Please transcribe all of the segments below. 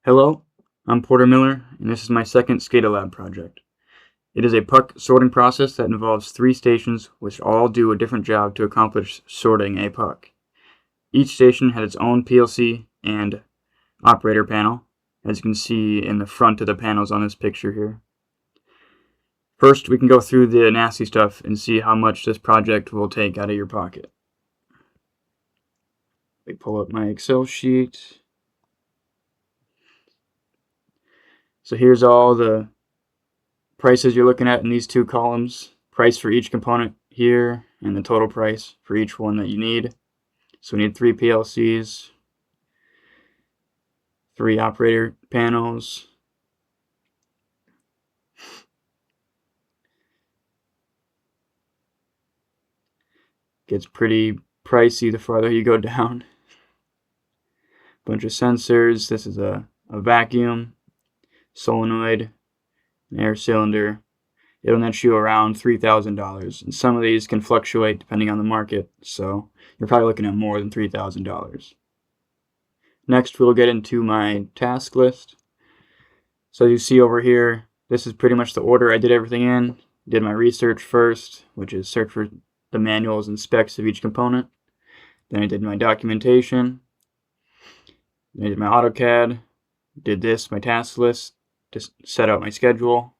Hello, I'm Porter Miller, and this is my second SCADA lab project. It is a puck sorting process that involves 3 stations which all do a different job to accomplish sorting a puck. Each station had its own PLC and operator panel, as you can see in the front of the panels on this picture here. First, we can go through the nasty stuff and see how much this project will take out of your pocket. Let me pull up my Excel sheet. So here's all the prices you're looking at in these 2 columns. Price for each component here and the total price for each one that you need. So we need 3 PLCs, 3 operator panels, gets pretty pricey the farther you go down. Bunch of sensors. This is a vacuum, solenoid, an air cylinder. It'll net you around $3,000, and some of these can fluctuate depending on the market, so you're probably looking at more than $3,000. Next, we'll get into my task list. So you see over here, this is pretty much the order I did everything in. Did my research first, which is search for the manuals and specs of each component. Then I did my documentation. Then I did my AutoCAD. Did this, my task list, to set out my schedule,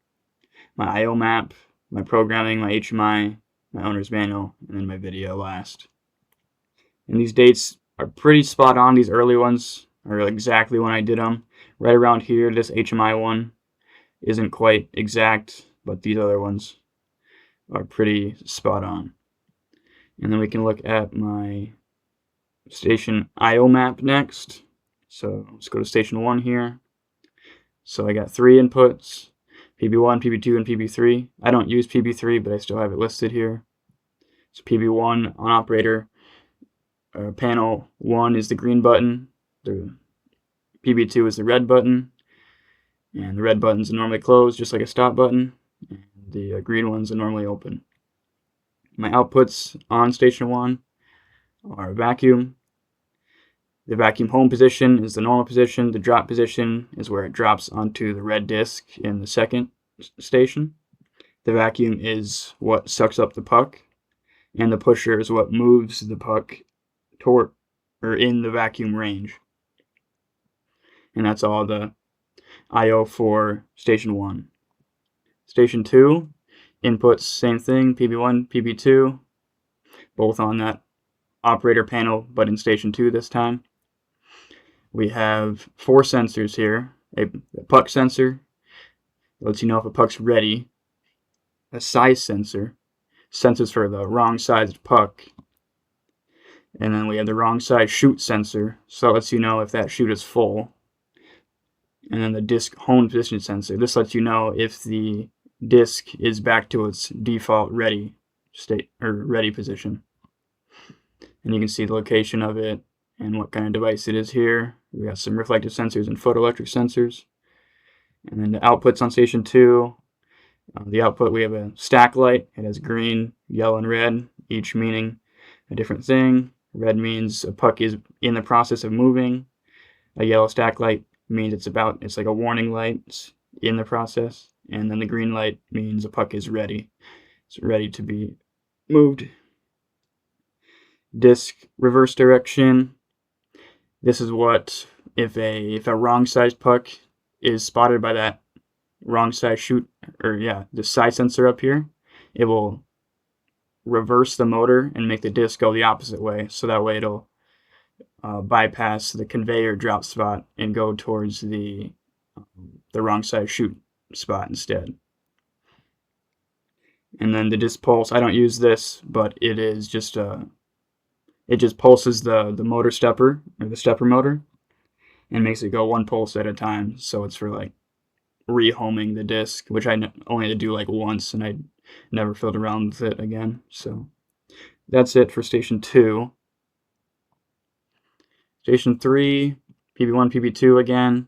my I/O map, my programming, my HMI, my owner's manual, and then my video last. And these dates are pretty spot on. These early ones are exactly when I did them. Right around here, this HMI one isn't quite exact, but these other ones are pretty spot on. And then we can look at my station I/O map next. So let's go to station 1 here. So I got 3 inputs, PB1, PB2, and PB3. I don't use PB3, but I still have it listed here. So PB1 on operator panel 1 is the green button, the PB2 is the red button, and the red buttons are normally closed just like a stop button, and the green ones are normally open. My outputs on station 1 are vacuum. The vacuum home position is the normal position. The drop position is where it drops onto the red disc in the second station. The vacuum is what sucks up the puck, and the pusher is what moves the puck toward or in the vacuum range. And that's all the I/O for station 1. Station 2, inputs, same thing, PB1, PB2, both on that operator panel, but in station 2 this time. We have 4 sensors here. A puck sensor lets you know if a puck's ready. A size sensor sensors for the wrong sized puck. And then we have the wrong size chute sensor, so it lets you know if that chute is full. And then the disc hone position sensor. This lets you know if the disc is back to its default ready state or ready position. And you can see the location of it and what kind of device it is here. We got some reflective sensors and photoelectric sensors. And then the outputs on station 2. The output, we have a stack light. It has green, yellow, and red, each meaning a different thing. Red means a puck is in the process of moving. A yellow stack light means it's like a warning light, it's in the process. And then the green light means a puck is ready. It's ready to be moved. Disc reverse direction. This is what, if a wrong sized puck is spotted by that wrong size chute, or the size sensor up here, it will reverse the motor and make the disc go the opposite way. So that way it'll bypass the conveyor drop spot and go towards the wrong size chute spot instead. And then the disc pulse, I don't use this, but it is just it just pulses the motor stepper, or the stepper motor, and makes it go 1 pulse at a time. So it's for like rehoming the disc, which I only had to do like once, and I never filled around with it again. So that's it for station 2. Station 3, PB1, PB2 again.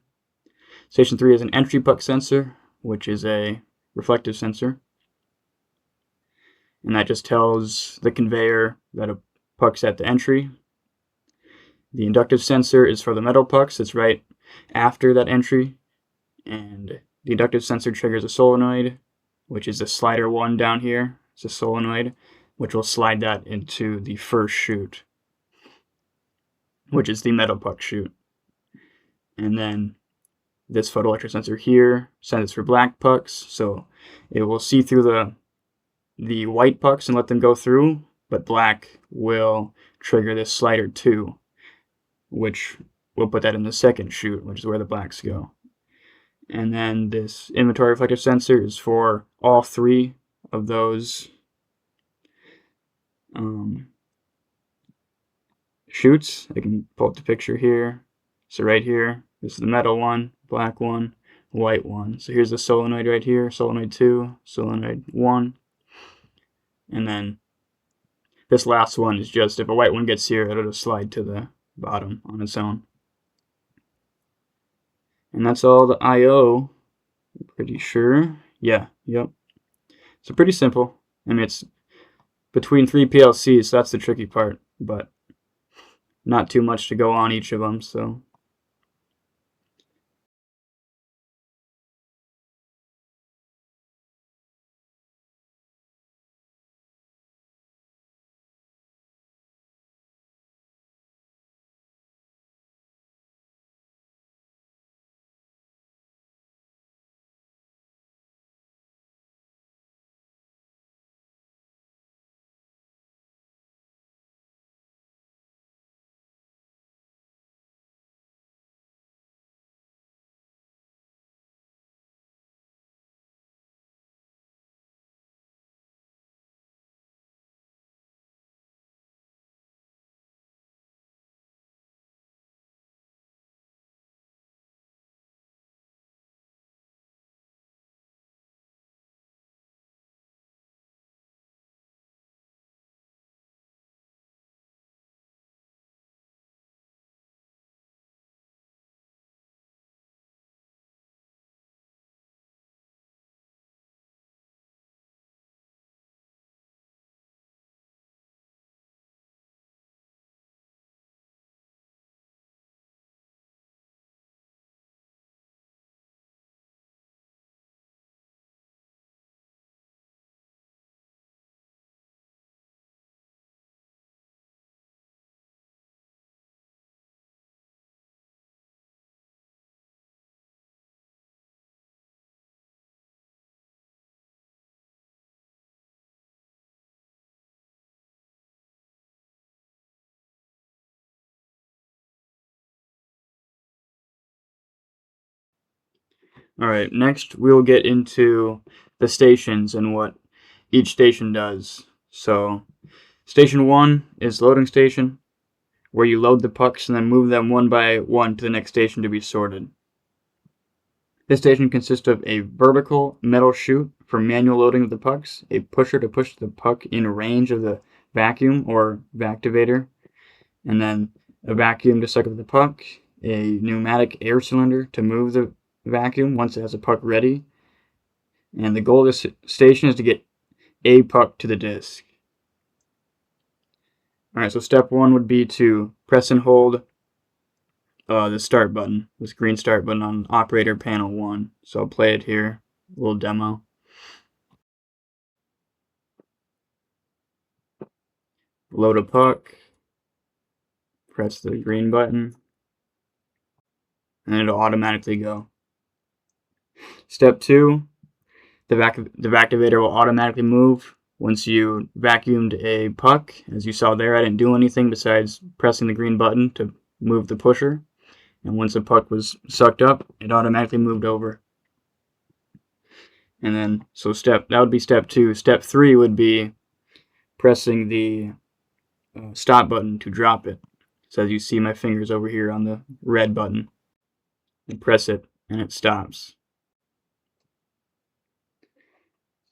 Station 3 is an entry puck sensor, which is a reflective sensor. And that just tells the conveyor that a puck's at the entry. The inductive sensor is for the metal pucks. It's right after that entry, and the inductive sensor triggers a solenoid, which is the slider 1 down here. It's a solenoid, which will slide that into the first chute, which is the metal puck chute. And then this photoelectric sensor here sends for black pucks, so it will see through the white pucks and let them go through, but black will trigger this slider 2, which will put that in the second chute, which is where the blacks go. And then this inventory reflective sensor is for all 3 of those chutes. I can pull up the picture here. So right here, this is the metal one, black one, white one. So here's the solenoid right here, solenoid 2, solenoid 1. And then this last one is just, if a white one gets here, it'll just slide to the bottom on its own. And that's all the I/O, I'm pretty sure. Yeah, yep. So pretty simple. I mean, it's between 3 PLCs, so that's the tricky part, but not too much to go on each of them, so. Alright, next we'll get into the stations and what each station does. So, station 1 is loading station, where you load the pucks and then move them one by one to the next station to be sorted. This station consists of a vertical metal chute for manual loading of the pucks, a pusher to push the puck in range of the vacuum or vactivator, and then a vacuum to suck up the puck, a pneumatic air cylinder to move the vacuum once it has a puck ready, and the goal of this station is to get a puck to the disc. Alright, so step 1 would be to press and hold the start button, this green start button on operator panel 1. So I'll play it here, a little demo. Load a puck, press the green button, and it'll automatically go. Step 2, the vactivator will automatically move once you vacuumed a puck. As you saw there, I didn't do anything besides pressing the green button to move the pusher. And once the puck was sucked up, it automatically moved over. And then, so that would be step 2. Step 3 would be pressing the stop button to drop it. So as you see my fingers over here on the red button, and press it and it stops.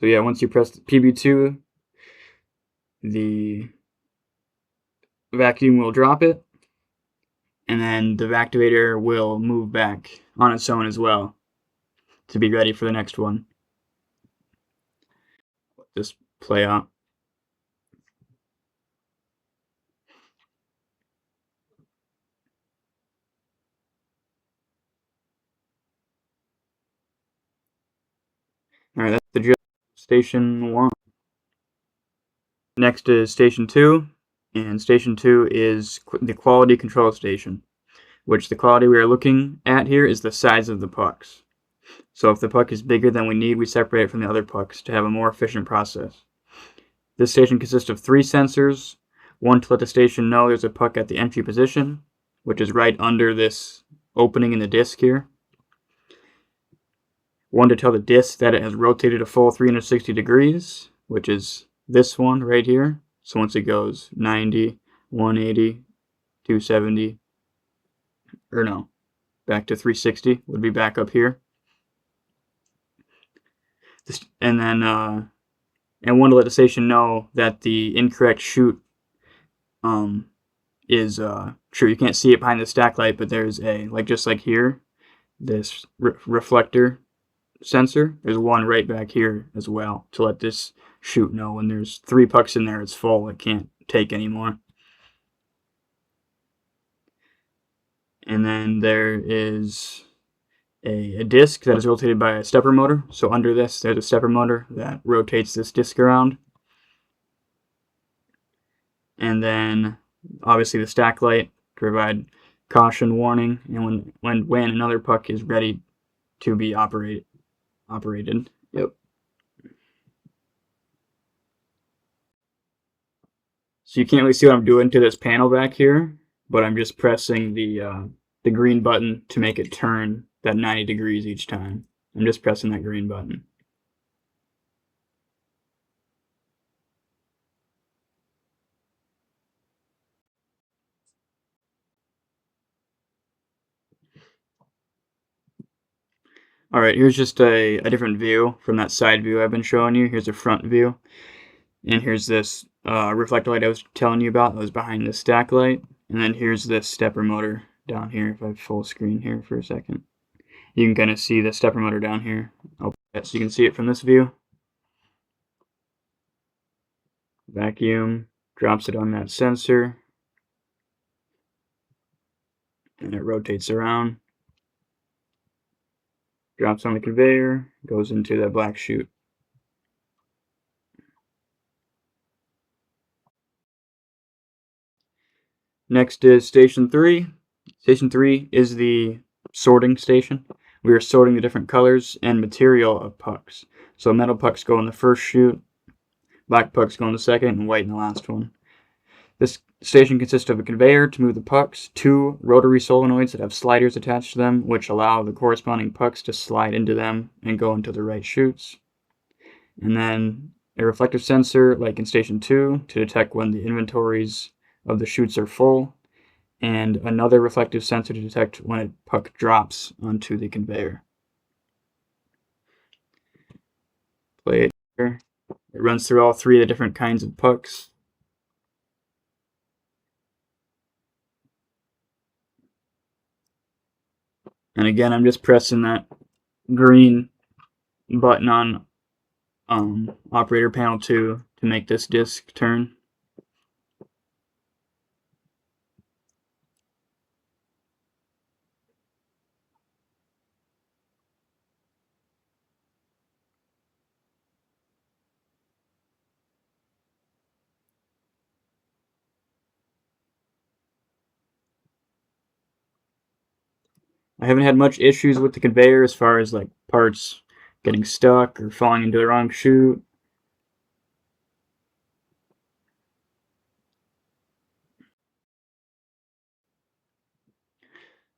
So yeah, once you press PB2, the vacuum will drop it, and then the Vactivator will move back on its own as well to be ready for the next one. Just play out. Alright, that's the gist of Station 1. Next is Station 2, and Station 2 is the quality control station, which the quality we are looking at here is the size of the pucks. So if the puck is bigger than we need, we separate it from the other pucks to have a more efficient process. This station consists of 3 sensors, one to let the station know there's a puck at the entry position, which is right under this opening in the disc here. One to tell the disc that it has rotated a full 360 degrees, which is this one right here. So once it goes 90, 180, 270, or no, back to 360 would be back up here. And then, and one to let the station know that the incorrect chute is true. You can't see it behind the stack light, but there's a, just like here, this reflector sensor. There's one right back here as well to let this chute know when there's 3 pucks in there, it's full, it can't take anymore. And then there is a disc that is rotated by a stepper motor. So under this, there's a stepper motor that rotates this disc around. And then obviously the stack light to provide caution warning, and when another puck is ready to be operated. Yep. So you can't really see what I'm doing to this panel back here, but I'm just pressing the green button to make it turn that 90 degrees each time. I'm just pressing that green button. Alright, here's just a different view from that side view I've been showing you. Here's a front view. And here's this reflector light I was telling you about that was behind this stack light. And then here's this stepper motor down here. If I have full screen here for a second, you can kind of see the stepper motor down here. I'll put that so you can see it from this view. Vacuum, drops it on that sensor, and it rotates around. Drops on the conveyor, goes into that black chute. Next is Station 3. Station 3 is the sorting station. We are sorting the different colors and material of pucks. So metal pucks go in the first chute, black pucks go in the second, and white in the last one. This station consists of a conveyor to move the pucks, 2 rotary solenoids that have sliders attached to them, which allow the corresponding pucks to slide into them and go into the right chutes. And then a reflective sensor, like in Station 2, to detect when the inventories of the chutes are full, and another reflective sensor to detect when a puck drops onto the conveyor. Play it here. It runs through all 3 of the different kinds of pucks. And again, I'm just pressing that green button on operator panel 2 to make this disc turn. I haven't had much issues with the conveyor as far as like parts getting stuck or falling into the wrong chute.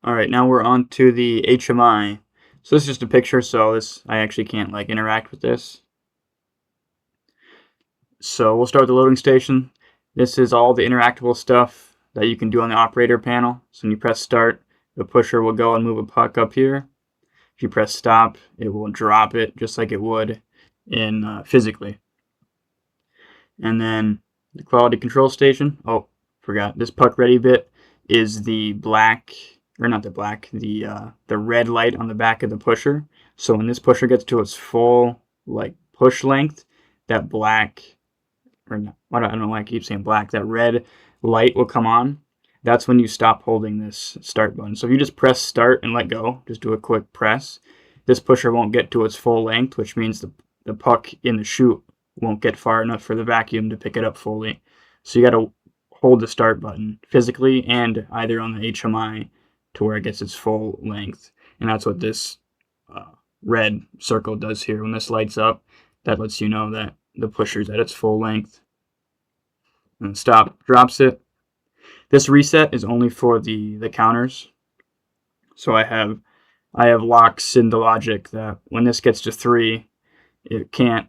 Alright, now we're on to the HMI. So this is just a picture, so I actually can't like interact with this. So we'll start with the loading station. This is all the interactable stuff that you can do on the operator panel. So when you press start, the pusher will go and move a puck up here. If you press stop, it will drop it just like it would in physically. And then the quality control station. Oh, forgot. This puck ready bit is the black, or not the black, the red light on the back of the pusher. So when this pusher gets to its full like push length, that black, or no, I don't know why I keep saying black, that red light will come on. That's when you stop holding this start button. So if you just press start and let go, just do a quick press, this pusher won't get to its full length, which means the puck in the chute won't get far enough for the vacuum to pick it up fully. So you got to hold the start button physically and either on the HMI to where it gets its full length. And that's what this red circle does here. When this lights up, that lets you know that the pusher's at its full length. And stop drops it. This reset is only for the counters. So I have locks in the logic that when this gets to 3, it can't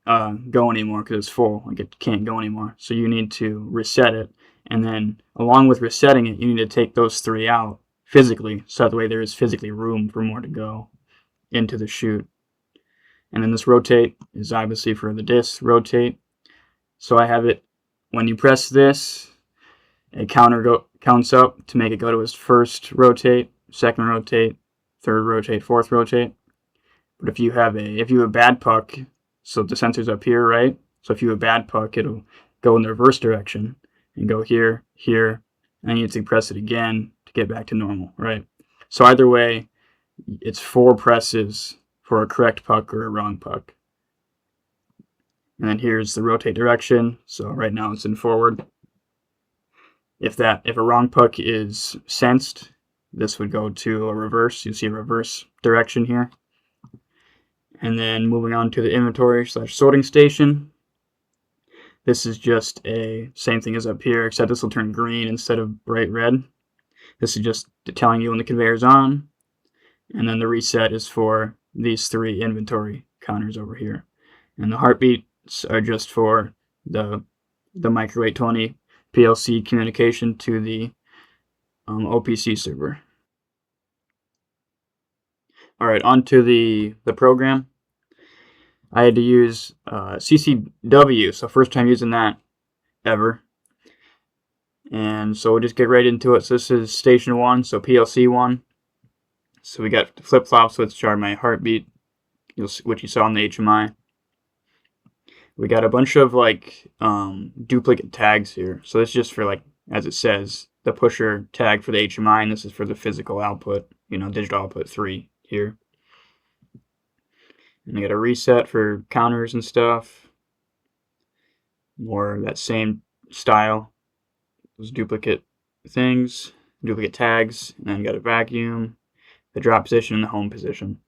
go anymore because it's full. Like, it can't go anymore. So you need to reset it. And then along with resetting it, you need to take those 3 out physically, so that way there is physically room for more to go into the chute. And then this rotate is obviously for the disc rotate. So I have it, when you press this, a counter counts up to make it go to its first rotate, second rotate, third rotate, fourth rotate. But if you have a bad puck, so the sensor's up here, right? So if you have a bad puck, it'll go in the reverse direction and go here, here, and you need to press it again to get back to normal, right? So either way, it's 4 presses for a correct puck or a wrong puck. And then here's the rotate direction. So right now it's in forward. If a wrong puck is sensed, this would go to a reverse. You see a reverse direction here. And then moving on to the inventory / sorting station. This is just a same thing as up here, except this will turn green instead of bright red. This is just telling you when the conveyor's on. And then the reset is for these 3 inventory counters over here. And the heartbeats are just for the Micro 820 PLC communication to the OPC server. Alright, onto the program. I had to use CCW, so first time using that ever. And so we'll just get right into it. So this is station 1, so PLC 1. So we got the flip-flops, which are my heartbeat, which you saw on the HMI. We got a bunch of duplicate tags here. So this is just for, like, as it says, the pusher tag for the HMI, and this is for the physical output, digital output 3 here. And I got a reset for counters and stuff. More that same style. Those duplicate things, duplicate tags, and then got a vacuum, the drop position, and the home position.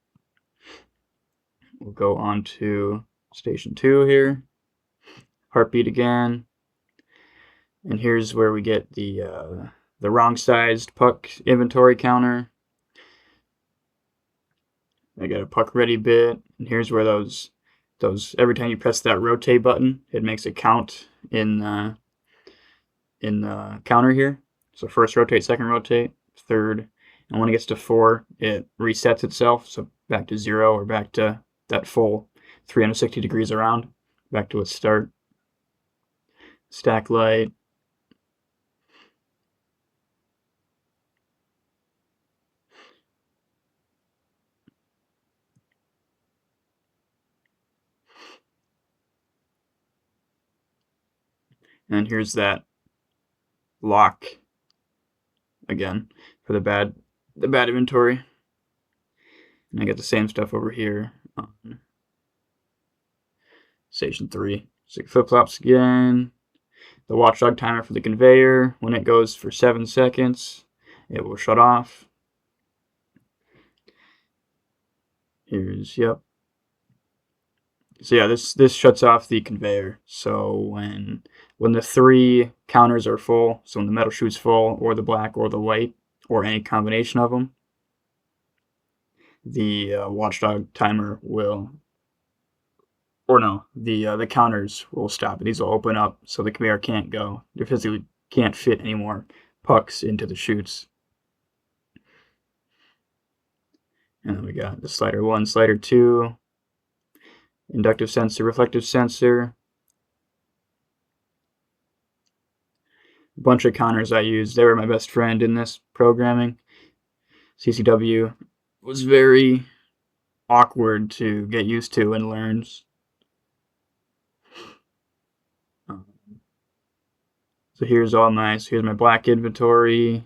We'll go on to station 2 here. Heartbeat again. And here's where we get the wrong sized puck inventory counter. I got a puck ready bit, and here's where those every time you press that rotate button, it makes a count in the counter here. So first rotate, second rotate, third, and when it gets to 4, it resets itself, so back to 0 or back to that full 360 degrees around, back to its start. Stack light. And here's that lock again for the bad inventory. And I get the same stuff over here on station 3. So flip-flops again. The watchdog timer for the conveyor. When it goes for 7 seconds, it will shut off. Here's, yep. So yeah, this shuts off the conveyor. So when the 3 counters are full, so when the metal chute's full, or the black, or the white, or any combination of them, the watchdog timer will, or no, the counters will stop. These will open up, so the conveyor can't go. They physically can't fit any more pucks into the chutes. And then we got the slider 1, slider 2, inductive sensor, reflective sensor. A bunch of counters I used. They were my best friend in this programming. CCW was very awkward to get used to and learn. So here's my black inventory.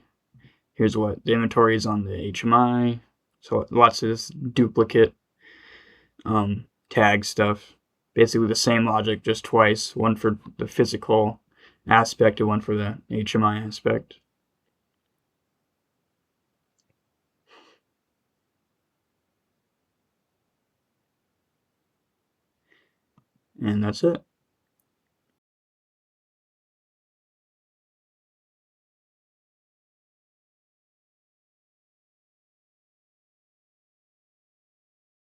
Here's what the inventory is on the HMI. So lots of this duplicate tag stuff. Basically the same logic, just twice. One for the physical aspect and one for the HMI aspect. And that's it.